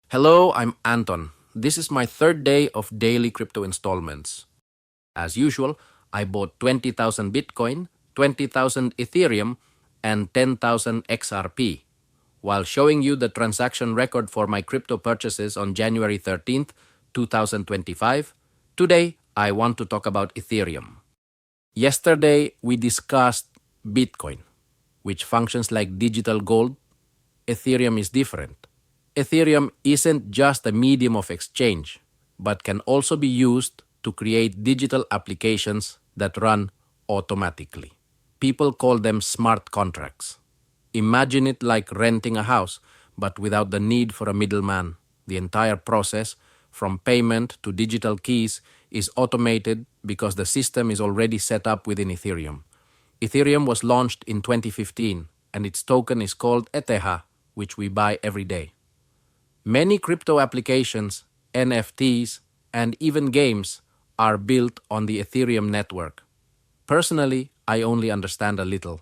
Hello, I'm Anton. This is my third day of daily crypto installments. As usual, I bought 20,000 Bitcoin, 20,000 Ethereum, and 10,000 XRP. While showing you the transaction record for my crypto purchases on January 13th, 2025, today I want to talk about Ethereum. Yesterday, we discussed Bitcoin, which functions like digital gold. Ethereum is different. Ethereum isn't just a medium of exchange, but can also be used to create digital applications that run automatically. People call them smart contracts. Imagine it like renting a house, but without the need for a middleman. The entire process, from payment to digital keys, is automated because the system is already set up within Ethereum. Ethereum was launched in 2015, and its token is called ETH, which we buy every day. Many crypto applications, NFTs, and even games are built on the Ethereum network. Personally, I only understand a little,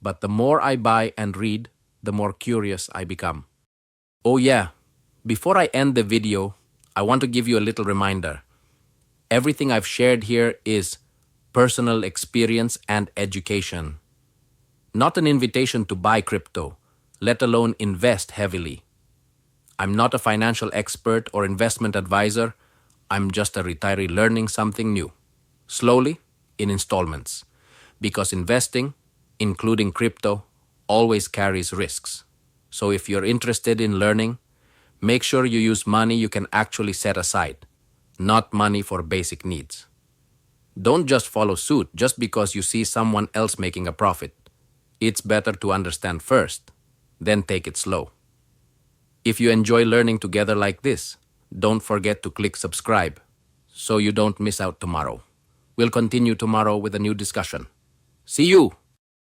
but the more I buy and read, the more curious I become. Oh yeah, before I end the video, I want to give you a little reminder. Everything I've shared here is personal experience and education. Not an invitation to buy crypto, let alone invest heavily. I'm not a financial expert or investment advisor. I'm just a retiree learning something new, slowly, in installments. Because investing, including crypto, always carries risks. So if you're interested in learning, make sure you use money you can actually set aside, not money for basic needs. Don't just follow suit just because you see someone else making a profit. It's better to understand first, then take it slow. If you enjoy learning together like this, don't forget to click subscribe so you don't miss out tomorrow. We'll continue tomorrow with a new discussion. See you!